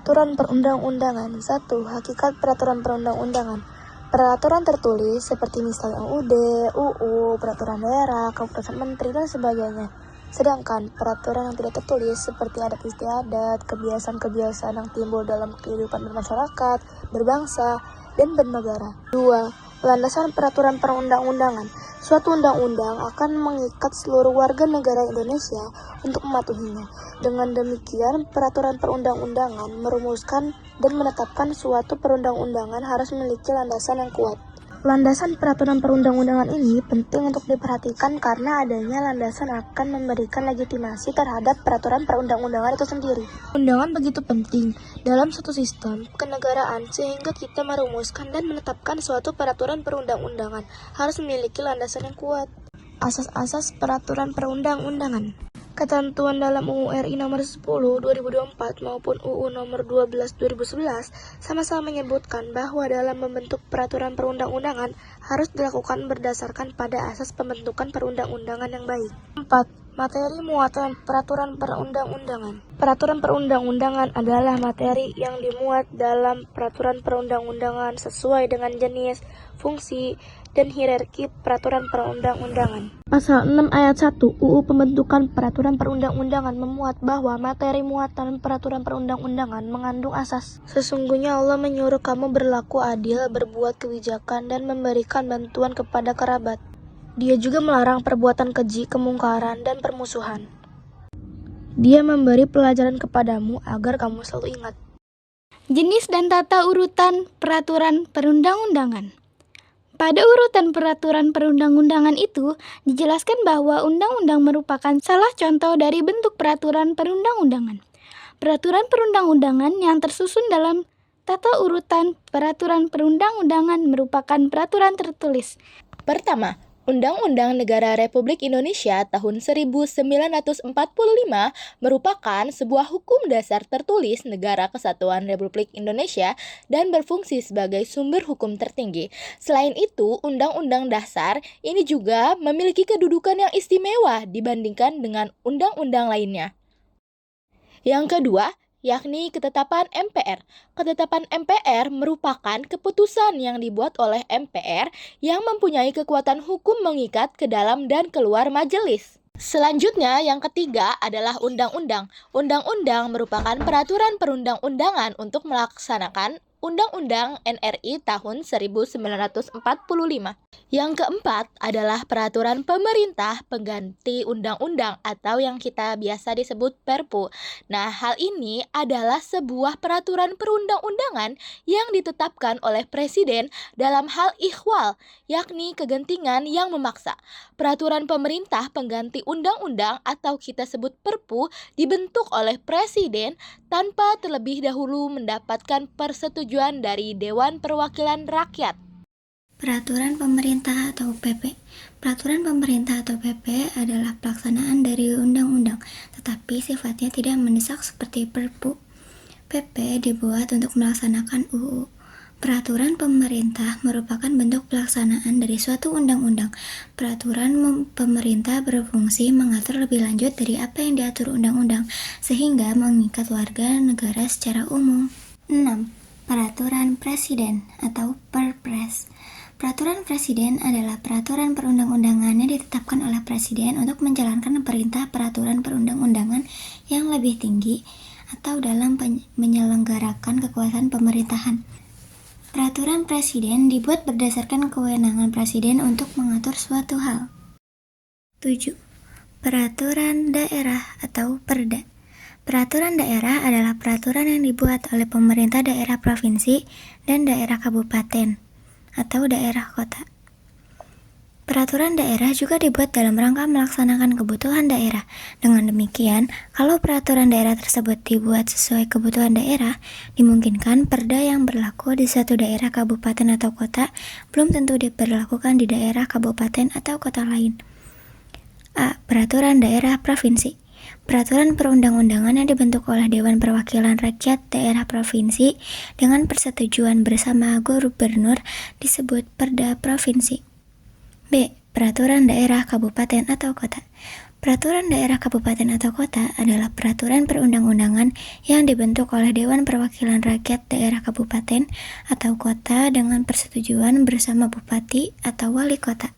Peraturan perundang-undangan. 1. Hakikat peraturan perundang-undangan. Peraturan tertulis seperti misalnya UUD, UU, peraturan daerah, keputusan menteri, dan sebagainya. Sedangkan peraturan yang tidak tertulis seperti adat istiadat, kebiasaan-kebiasaan yang timbul dalam kehidupan bermasyarakat, berbangsa, dan bernegara. 2. Landasan peraturan perundang-undangan. Suatu undang-undang akan mengikat seluruh warga negara Indonesia untuk mematuhinya. Dengan demikian, peraturan perundang-undangan merumuskan dan menetapkan suatu perundang-undangan harus memiliki landasan yang kuat. Landasan peraturan perundang-undangan ini penting untuk diperhatikan karena adanya landasan akan memberikan legitimasi terhadap peraturan perundang-undangan itu sendiri. Undangan begitu penting dalam suatu sistem kenegaraan sehingga kita merumuskan dan menetapkan suatu peraturan perundang-undangan harus memiliki landasan yang kuat. Asas-asas peraturan perundang-undangan. Ketentuan dalam UU RI nomor 10 2024 maupun UU nomor 12 2011 sama-sama menyebutkan bahwa dalam membentuk peraturan perundang-undangan harus dilakukan berdasarkan pada asas pembentukan perundang-undangan yang baik. 4. Materi muatan peraturan perundang-undangan. Peraturan perundang-undangan adalah materi yang dimuat dalam peraturan perundang-undangan sesuai dengan jenis, fungsi, dan hierarki peraturan perundang-undangan. Pasal 6 ayat 1 UU Pembentukan Peraturan Perundang-undangan memuat bahwa materi muatan peraturan perundang-undangan mengandung asas. Sesungguhnya Allah menyuruh kamu berlaku adil, berbuat kebijakan, dan memberikan bantuan kepada kerabat. Dia juga melarang perbuatan keji, kemungkaran, dan permusuhan. Dia memberi pelajaran kepadamu agar kamu selalu ingat. Jenis dan tata urutan peraturan perundang-undangan. Pada urutan peraturan perundang-undangan itu, dijelaskan bahwa undang-undang merupakan salah contoh dari bentuk peraturan perundang-undangan. Peraturan perundang-undangan yang tersusun dalam tata urutan peraturan perundang-undangan merupakan peraturan tertulis. Pertama, Undang-Undang Negara Republik Indonesia tahun 1945 merupakan sebuah hukum dasar tertulis Negara Kesatuan Republik Indonesia dan berfungsi sebagai sumber hukum tertinggi. Selain itu, Undang-Undang Dasar ini juga memiliki kedudukan yang istimewa dibandingkan dengan undang-undang lainnya. Yang kedua, yakni ketetapan MPR. Ketetapan MPR merupakan keputusan yang dibuat oleh MPR yang mempunyai kekuatan hukum mengikat ke dalam dan keluar majelis. Selanjutnya, yang ketiga adalah undang-undang. Undang-undang merupakan peraturan perundang-undangan untuk melaksanakan Undang-Undang NRI tahun 1945. Yang keempat adalah peraturan pemerintah pengganti undang-undang atau yang kita biasa disebut Perpu. Nah, hal ini adalah sebuah peraturan perundang-undangan yang ditetapkan oleh Presiden dalam hal ikhwal, yakni kegentingan yang memaksa. Peraturan pemerintah pengganti undang-undang atau kita sebut Perpu dibentuk oleh Presiden tanpa terlebih dahulu mendapatkan persetujuan dari Dewan Perwakilan Rakyat. Peraturan pemerintah atau PP. Peraturan pemerintah atau PP adalah pelaksanaan dari undang-undang, tetapi sifatnya tidak mendesak seperti Perpu. PP dibuat untuk melaksanakan UU. Peraturan pemerintah merupakan bentuk pelaksanaan dari suatu undang-undang. Peraturan pemerintah berfungsi mengatur lebih lanjut dari apa yang diatur undang-undang, sehingga mengikat warga negara secara umum. 6. Peraturan Presiden atau Perpres. Peraturan Presiden adalah peraturan perundang-undangan yang ditetapkan oleh Presiden untuk menjalankan perintah peraturan perundang-undangan yang lebih tinggi atau dalam menyelenggarakan kekuasaan pemerintahan. Peraturan Presiden dibuat berdasarkan kewenangan Presiden untuk mengatur suatu hal. 7. Peraturan Daerah atau Perda. Peraturan daerah adalah peraturan yang dibuat oleh pemerintah daerah provinsi dan daerah kabupaten atau daerah kota. Peraturan daerah juga dibuat dalam rangka melaksanakan kebutuhan daerah. Dengan demikian, kalau peraturan daerah tersebut dibuat sesuai kebutuhan daerah, dimungkinkan perda yang berlaku di suatu daerah kabupaten atau kota belum tentu diberlakukan di daerah kabupaten atau kota lain. A. Peraturan daerah provinsi. Peraturan perundang-undangan yang dibentuk oleh Dewan Perwakilan Rakyat Daerah Provinsi dengan persetujuan bersama gubernur disebut Perda Provinsi. B. Peraturan daerah kabupaten atau kota. Peraturan daerah kabupaten atau kota adalah peraturan perundang-undangan yang dibentuk oleh Dewan Perwakilan Rakyat daerah kabupaten atau kota dengan persetujuan bersama bupati atau wali kota.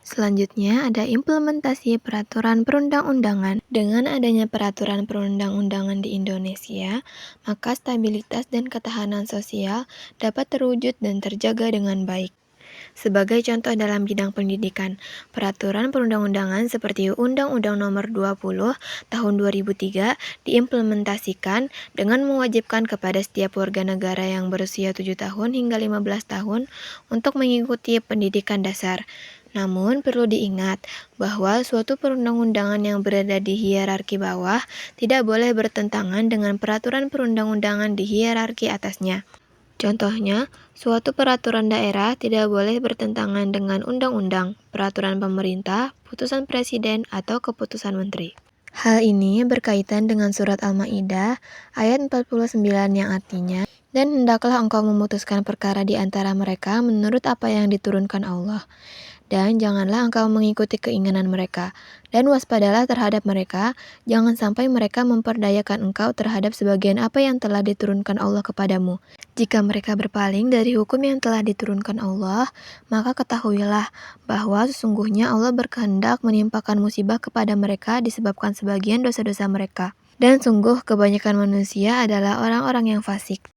Selanjutnya ada implementasi peraturan perundang-undangan. Dengan adanya peraturan perundang-undangan di Indonesia, maka stabilitas dan ketahanan sosial dapat terwujud dan terjaga dengan baik. Sebagai contoh dalam bidang pendidikan, peraturan perundang-undangan seperti Undang-Undang Nomor 20 Tahun 2003 diimplementasikan dengan mewajibkan kepada setiap warga negara yang berusia 7 tahun hingga 15 tahun untuk mengikuti pendidikan dasar. Namun, perlu diingat bahwa suatu perundang-undangan yang berada di hierarki bawah tidak boleh bertentangan dengan peraturan perundang-undangan di hierarki atasnya. Contohnya, suatu peraturan daerah tidak boleh bertentangan dengan undang-undang, peraturan pemerintah, putusan presiden, atau keputusan menteri. Hal ini berkaitan dengan surat Al-Maidah ayat 49 yang artinya, "Dan hendaklah engkau memutuskan perkara di antara mereka menurut apa yang diturunkan Allah. Dan janganlah engkau mengikuti keinginan mereka, dan waspadalah terhadap mereka, jangan sampai mereka memperdayakan engkau terhadap sebagian apa yang telah diturunkan Allah kepadamu. Jika mereka berpaling dari hukum yang telah diturunkan Allah, maka ketahuilah bahwa sesungguhnya Allah berkehendak menimpakan musibah kepada mereka disebabkan sebagian dosa-dosa mereka. Dan sungguh kebanyakan manusia adalah orang-orang yang fasik."